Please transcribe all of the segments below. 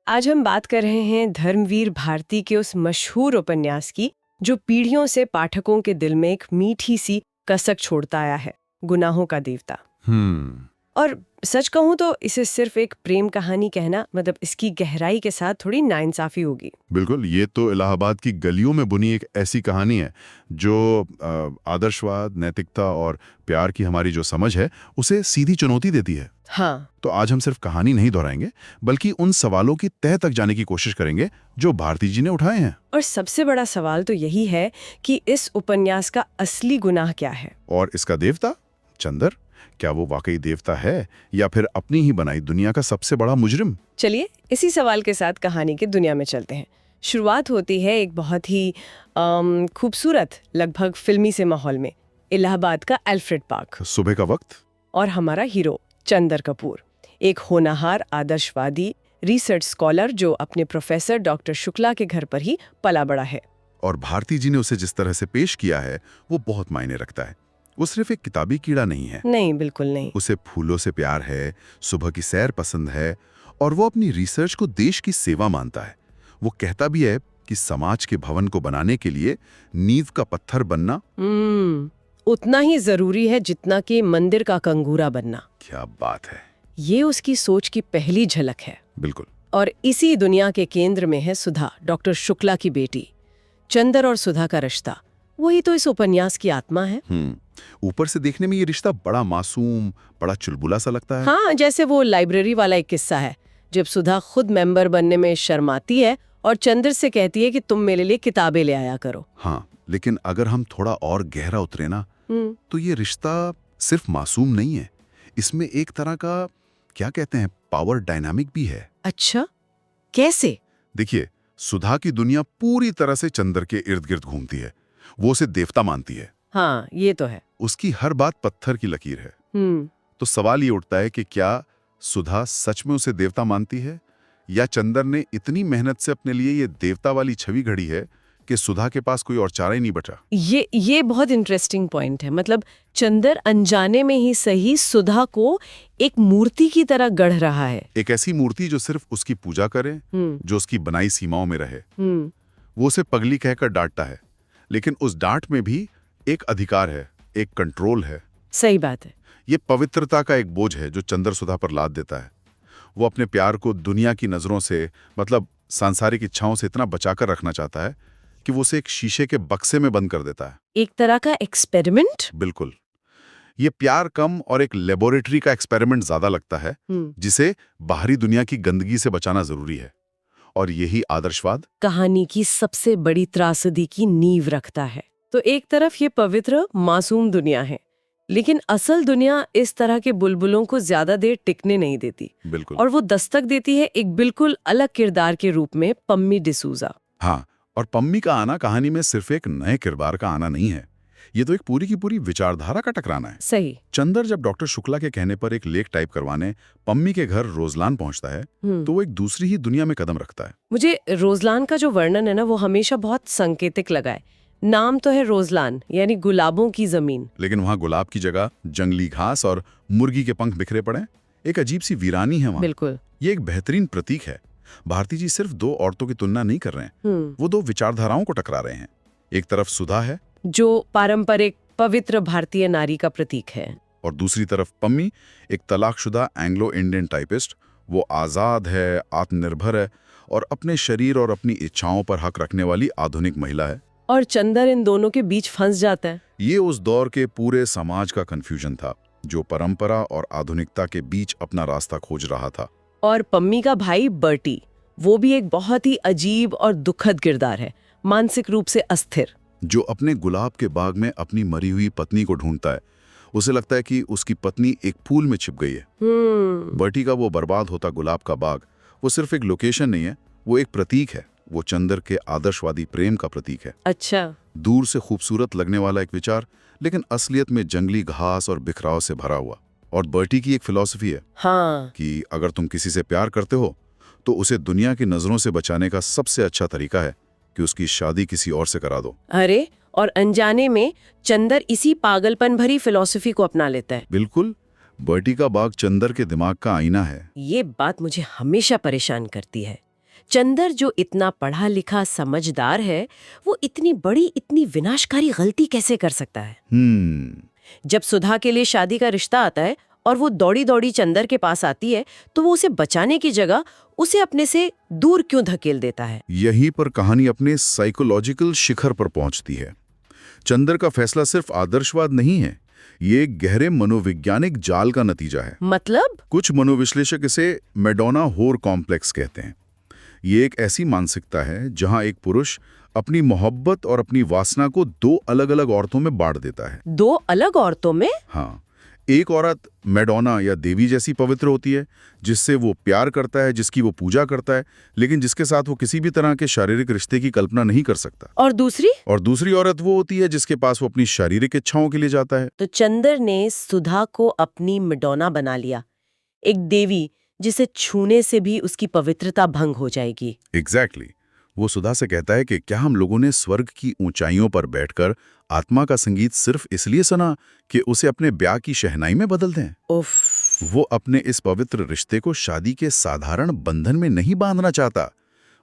आज हम बात कर रहे हैं धर्मवीर भारती के उस मशहूर उपन्यास की जो पीढ़ियों से पाठकों के दिल में एक मीठी सी कसक छोड़ता आया है, गुनाहों का देवता। और सच कहूं तो इसे सिर्फ एक प्रेम कहानी कहना मतलब इसकी गहराई के साथ थोड़ी नाइंसाफी होगी। बिल्कुल, ये तो इलाहाबाद की गलियों में बुनी एक ऐसी कहानी है जो आदर्शवाद, नैतिकता और प्यार की हमारी जो समझ है उसे सीधी चुनौती देती है। हाँ, तो आज हम सिर्फ कहानी नहीं दोहराएंगे बल्कि उन सवालों की तह तक जाने की कोशिश करेंगे जो भारती जी ने उठाए हैं। और सबसे बड़ा सवाल तो यही है कि इस उपन्यास का असली गुनाह क्या है और इसका देवता चंदर, क्या वो वाकई देवता है या फिर अपनी ही बनाई दुनिया का सबसे बड़ा मुजरिम? चलिए इसी सवाल के साथ कहानी की दुनिया में चलते हैं। शुरुआत होती है एक बहुत ही खूबसूरत, लगभग फिल्मी से माहौल में, इलाहाबाद का एल्फ्रेड पार्क। सुबह का वक्त और हमारा हीरो चंदर कपूर, एक होनहार, आदर्शवादी रिसर्च स्कॉलर जो अपने प्रोफेसर डॉक्टर शुक्ला के घर पर ही पला बड़ा है। और भारती जी ने उसे जिस तरह से पेश किया है वो बहुत मायने रखता है। वो सिर्फ एक किताबी कीड़ा नहीं है। नहीं, बिल्कुल नहीं। उसे फूलों से प्यार है, सुबह की सैर पसंद है और वो अपनी रिसर्च को देश की सेवा मानता है। वो कहता भी है कि समाज के भवन को बनाने के लिए नींव का पत्थर बनना उतना ही जरूरी है जितना कि मंदिर का कंगूरा बनना। क्या बात है! ये उसकी सोच की पहली झलक है। बिल्कुल। और इसी दुनिया के केंद्र में है सुधा, डॉक्टर शुक्ला की बेटी। चंदर और सुधा का रिश्ता, वही तो इस उपन्यास की आत्मा है। ऊपर से देखने में ये रिश्ता बड़ा मासूम, बड़ा चुलबुला सा लगता है। हाँ, जैसे वो लाइब्रेरी वाला एक किस्सा है जब सुधा खुद मेंबर बनने में शर्माती है और चंदर से कहती है कि तुम मेरे लिए किताबें ले आया करो। हाँ, लेकिन अगर हम थोड़ा और गहरा उतरे ना तो ये रिश्ता सिर्फ मासूम नहीं है, इसमें एक तरह का क्या कहते हैं पावर डायनामिक भी है। अच्छा, कैसे? देखिए, सुधा की दुनिया पूरी तरह से चंदर के इर्द गिर्द घूमती है। वो उसे देवता मानती है। हाँ, ये तो है। उसकी हर बात पत्थर की लकीर है। तो सवाल ये उठता है कि क्या सुधा सच में उसे देवता मानती है या चंदर ने इतनी मेहनत से अपने लिए ये देवता वाली छवि घड़ी है कि सुधा के पास कोई और चारा ही नहीं बचा। ये बहुत इंटरेस्टिंग पॉइंट है। मतलब चंदर अनजाने में ही सही सुधा को एक मूर्ति की तरह गढ़ रहा है। एक ऐसी मूर्ति जो सिर्फ उसकी पूजा करे, जो उसकी बनाई सीमाओं में रहे। वो उसे पगली कहकर डांटता है, लेकिन उस डांट में भी एक अधिकार है, एक कंट्रोल है। सही बात है। ये पवित्रता का एक बोझ है जो चंदर सुधा पर लाद देता है। वो अपने प्यार को दुनिया की नजरों से, मतलब सांसारिक इच्छाओं से इतना बचाकर रखना चाहता है कि वो उसे एक शीशे के बक्से में बंद कर देता है। एक तरह का एक्सपेरिमेंट। बिल्कुल। ये प्यार कम और एक लेबोरेटरी का एक्सपेरिमेंट ज्यादा लगता है, जिसे बाहरी दुनिया की गंदगी से बचाना जरूरी है। और यही आदर्शवाद कहानी की सबसे बड़ी त्रासदी की नींव रखता है। तो एक तरफ ये पवित्र मासूम दुनिया है, लेकिन असल दुनिया इस तरह के बुलबुलों को ज्यादा देर टिकने नहीं देती। बिल्कुल। और वो दस्तक देती है एक बिल्कुल अलग किरदार के रूप में, पम्मी डिसूजा। हाँ, और पम्मी का आना कहानी में सिर्फ एक नए किरदार का आना नहीं है, ये तो एक पूरी की पूरी विचारधारा का टकराना है। सही। चंदर जब डॉक्टर शुक्ला के कहने पर एक लेख टाइप करवाने पम्मी के घर रोजलान पहुंचता है तो वो एक दूसरी ही दुनिया में कदम रखता है। मुझे रोजलान का जो वर्णन है ना, वो हमेशा बहुत सांकेतिक लगा है। नाम तो है रोजलान, यानी गुलाबों की जमीन, लेकिन वहाँ गुलाब की जगह जंगली घास और मुर्गी के पंख बिखरे पड़े। एक अजीब सी वीरानी है वहाँ। बिल्कुल। ये एक बेहतरीन प्रतीक है। भारती जी सिर्फ दो औरतों की तुलना नहीं कर रहे हैं, वो दो विचारधाराओं को टकरा रहे हैं। एक तरफ सुधा है जो पारंपरिक पवित्र भारतीय नारी का प्रतीक है, और दूसरी तरफ पम्मी, एक तलाकशुदा एंग्लो इंडियन टाइपिस्ट। वो आजाद है, आत्मनिर्भर है और अपने शरीर और अपनी इच्छाओं पर हक रखने वाली आधुनिक महिला है। और चंदर इन दोनों के बीच फंस जाता है। ये उस दौर के पूरे समाज का कंफ्यूजन था, जो परंपरा और आधुनिकता के बीच अपना रास्ता खोज रहा था। और पम्मी का भाई बर्टी, वो भी एक बहुत ही अजीब और दुखद किरदार है, मानसिक रूप से अस्थिर, जो अपने गुलाब के बाग में अपनी मरी हुई पत्नी को ढूंढता है। उसे लगता है कि उसकी पत्नी एक फूल में छिप गई है। बर्टी का वो बर्बाद होता गुलाब का बाग, वो सिर्फ एक लोकेशन नहीं है, वो एक प्रतीक है। वो चंदर के आदर्शवादी प्रेम का प्रतीक है। अच्छा। दूर से खूबसूरत लगने वाला एक विचार, लेकिन असलियत में जंगली घास और बिखराव से भरा हुआ। और बर्टी की एक फिलॉसफी है कि अगर तुम किसी से प्यार करते हो तो उसे दुनिया की नजरों से बचाने का सबसे अच्छा तरीका है कि उसकी शादी किसी और से करा दो। अरे, और अनजाने में चंदर इसी पागलपन भरी फिलॉसफी को अपना लेता है। बिल्कुल। बर्टी का बाग चंदर के दिमाग का आईना है। ये बात मुझे हमेशा परेशान करती है। चंदर जो इतना पढ़ा लिखा समझदार है, वो इतनी बड़ी, इतनी विनाशकारी गलती कैसे कर सकता है? जब सुधा के लिए शादी का रिश्ता आता है और वो दौड़ी दौड़ी चंदर के पास आती है, तो वो उसे बचाने की जगह उसे अपने से दूर क्यों धकेल देता है? यहीं पर कहानी अपने साइकोलॉजिकल शिखर पर पहुंचती है। चंदर का फैसला सिर्फ आदर्शवाद नहीं है, ये एक गहरे मनोवैज्ञानिक जाल का नतीजा है। मतलब? कुछ मनोविश्लेषक इसे मैडोना होर कॉम्प्लेक्स कहते हैं। ये एक ऐसी मानसिकता है जहां एक पुरुष अपनी मोहब्बत और अपनी वासना को दो अलग अलग औरतों में बांट देता है। दो अलग औरतों में? हाँ, एक औरत मैडोना या देवी जैसी पवित्र होती है, जिससे वो प्यार करता है, जिसकी वो पूजा करता है, लेकिन जिसके साथ वो किसी भी तरह के शारीरिक रिश्ते की कल्पना नहीं कर सकता। और दूसरी? और दूसरी औरत वो होती है जिसके पास वो अपनी शारीरिक इच्छाओं के लिए जाता है। तो चंदर ने सुधा को अपनी मैडोना बना लिया, एक देवी जिसे छूने से भी उसकी पवित्रता भंग हो जाएगी। एग्जैक्टली। वो सुधा से कहता है कि क्या हम लोगों ने स्वर्ग की ऊंचाइयों पर बैठकर आत्मा का संगीत सिर्फ इसलिए सुना कि उसे अपने ब्याह की शहनाई में बदल दें? उफ। वो अपने इस पवित्र रिश्ते को शादी के साधारण बंधन में नहीं बांधना चाहता।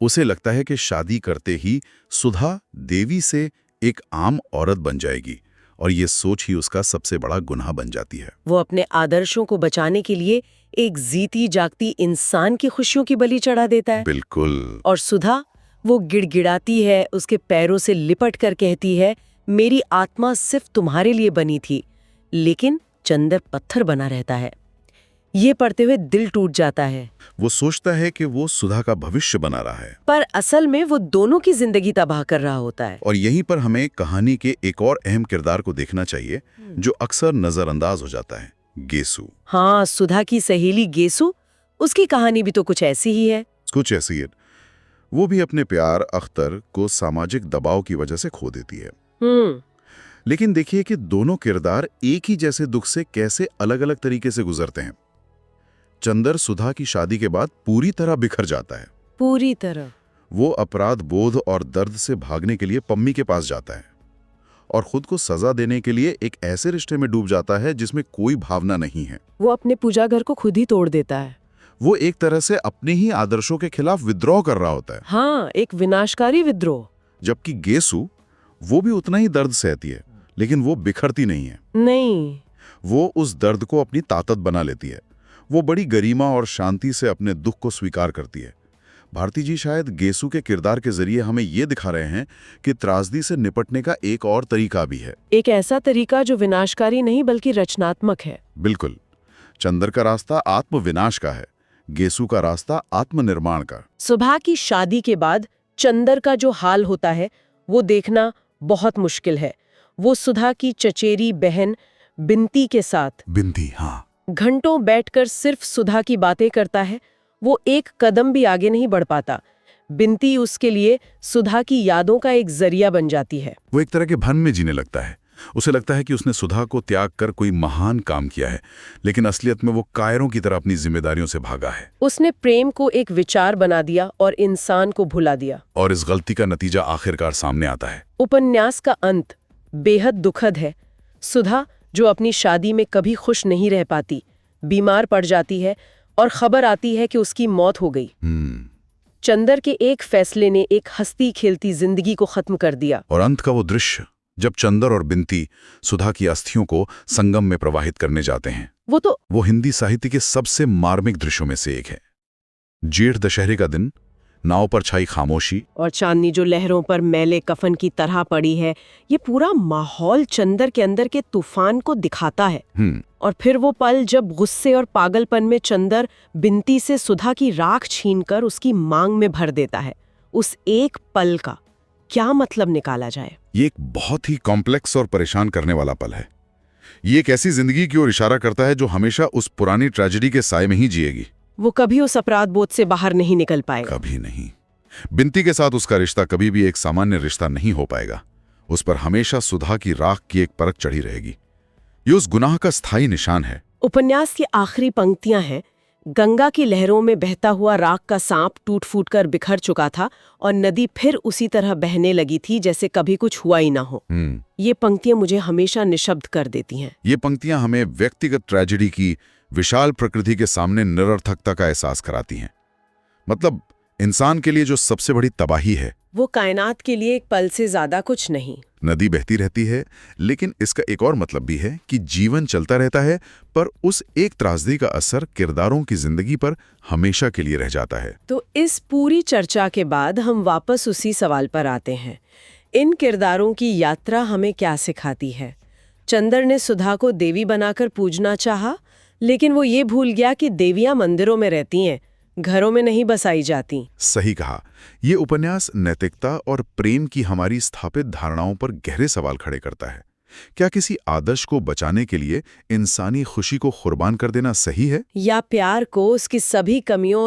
उसे लगता है कि शादी करते ही सुधा देवी से एक आम औरत बन जाएगी, और ये सोच ही उसका सबसे बड़ा गुनाह बन जाती है। वो अपने आदर्शों को बचाने के लिए एक जीती जागती इंसान की खुशियों की बलि चढ़ा देता है। बिल्कुल। और सुधा, वो गिड़गिड़ाती है, उसके पैरों से लिपट कर कहती है, मेरी आत्मा सिर्फ तुम्हारे लिए बनी थी। लेकिन चंदर पत्थर बना रहता है। ये पढ़ते हुए दिल टूट जाता है। वो सोचता है कि वो सुधा का भविष्य बना रहा है, पर असल में वो दोनों की जिंदगी तबाह कर रहा होता है। और यहीं पर हमें कहानी के एक और अहम किरदार को देखना चाहिए जो अक्सर नजरअंदाज हो जाता है, गेसु। हाँ, सुधा की सहेली गेसु, उसकी कहानी भी तो कुछ ऐसी ही है। कुछ ऐसी है। वो भी अपने प्यार अख्तर को सामाजिक दबाव की वजह से खो देती है। लेकिन देखिए कि दोनों किरदार एक ही जैसे दुख से कैसे अलग अलग तरीके से गुजरते हैं। चंदर सुधा की शादी के बाद पूरी तरह बिखर जाता है। पूरी तरह। वो अपराध बोध और दर्द से भागने के लिए पम्मी के पास जाता है और खुद को सजा देने के लिए एक ऐसे रिश्ते में डूब जाता है जिसमें कोई भावना नहीं है। वो अपने पूजा घर को खुद ही तोड़ देता है। वो एक तरह से अपने ही आदर्शों के खिलाफ विद्रोह कर रहा होता है। हाँ, एक विनाशकारी विद्रोह। जबकि गेसु, वो भी उतना ही दर्द सहती है, लेकिन वो बिखरती नहीं है। नहीं, वो उस दर्द को अपनी ताकत बना लेती है। वो बड़ी गरिमा और शांति से अपने दुख को स्वीकार करती है। भारती जी शायद गेसु के किरदार के जरिए हमें ये दिखा रहे हैं कि त्रासदी से निपटने का एक और तरीका भी है। एक ऐसा तरीका जो विनाशकारी नहीं बल्कि रचनात्मक है। बिल्कुल। चंदर का रास्ता आत्मविनाश का है, गेसु का रास्ता आत्मनिर्माण का। सुधा की शादी के बाद चंदर का जो हाल होता है वो देखना बहुत मुश्किल है। वो सुधा की चचेरी बहन बिंती के साथ हाँ, घंटों बैठकर सिर्फ सुधा की बातें करता है। वो एक कदम भी आगे नहीं बढ़ पाता। बिंती उसके लिए सुधा की यादों का एक जरिया बन जाती है। वो एक तरह के भ्रम में जीने लगता है। उसे लगता है कि उसने सुधा को त्याग कर कोई महान काम किया है, लेकिन असलियत में वो कायरों की तरह अपनी जिम्मेदारियों से भागा है। उसने प्रेम को एक विचार बना दिया और इंसान को भुला दिया। और इस गलती का नतीजा आखिरकार सामने आता है। उपन्यास का अंत बेहद दुखद है। सुधा, जो अपनी शादी में कभी खुश नहीं रह पाती, बीमार पड़ जाती है और खबर आती है कि उसकी मौत हो गई। चंदर के एक फैसले ने एक हंसती खेलती जिंदगी को खत्म कर दिया। और अंत का वो दृश्य जब चंदर और बिंती सुधा की अस्थियों को संगम में प्रवाहित करने जाते हैं, वो हिंदी साहित्य के सबसे मार्मिक दृश्यों में से एक है। जेठ दशहरे का दिन, नाव पर छाई खामोशी और चांदनी जो लहरों पर मैले कफन की तरह पड़ी है, ये पूरा माहौल चंदर के अंदर के तूफान को दिखाता है। और फिर वो पल जब गुस्से और पागलपन में चंदर बिंती से सुधा की राख छीनकर उसकी मांग में भर देता है। उस एक पल का क्या मतलब निकाला जाए? ये एक बहुत ही कॉम्प्लेक्स और परेशान करने वाला पल है। ये एक ऐसी जिंदगी की ओर इशारा करता है जो हमेशा उस पुरानी ट्रेजेडी के साए में ही जिएगी। वो कभी उस अपराध बोध से बाहर नहीं निकल पाएगा। कभी नहीं। बिंती के साथ उसका रिश्ता कभी भी एक सामान्य रिश्ता नहीं हो पाएगा। उस पर हमेशा सुधा की राख की एक परत चढ़ी रहेगी। ये उस गुनाह का स्थायी निशान है। उपन्यास की आखिरी पंक्तियां हैं, गंगा की लहरों में बहता हुआ राख का सांप टूट फूट कर बिखर चुका था और नदी फिर उसी तरह बहने लगी थी जैसे कभी कुछ हुआ ही ना हो। ये पंक्तियां मुझे हमेशा निशब्द कर देती हैं। ये पंक्तियां हमें व्यक्तिगत ट्रेजेडी की विशाल प्रकृति के सामने निरर्थकता का एहसास कराती हैं। मतलब इंसान के लिए जो सबसे बड़ी तबाही है वो कायनात के लिए एक पल से ज्यादा कुछ नहीं। नदी बहती रहती है, लेकिन इसका एक और मतलब भी है कि जीवन चलता रहता है, पर उस एक त्रासदी का असर किरदारों की जिंदगी पर हमेशा के लिए रह जाता है। तो इस पूरी चर्चा के बाद हम वापस उसी सवाल पर आते हैं, इन किरदारों की यात्रा हमें क्या सिखाती है? चंदर ने सुधा को देवी बनाकर पूजना चाहा, लेकिन वो ये भूल गया कि देवियां मंदिरों में रहती हैं, घरों में नहीं बसाई जाती। सही कहा। ये उपन्यास नैतिकता और प्रेम की हमारी स्थापित धारणाओं पर गहरे सवाल खड़े करता है। क्या किसी आदर्श को बचाने के लिए इंसानी खुशी को कुर्बान कर देना सही है, या प्यार को उसकी सभी कमियों और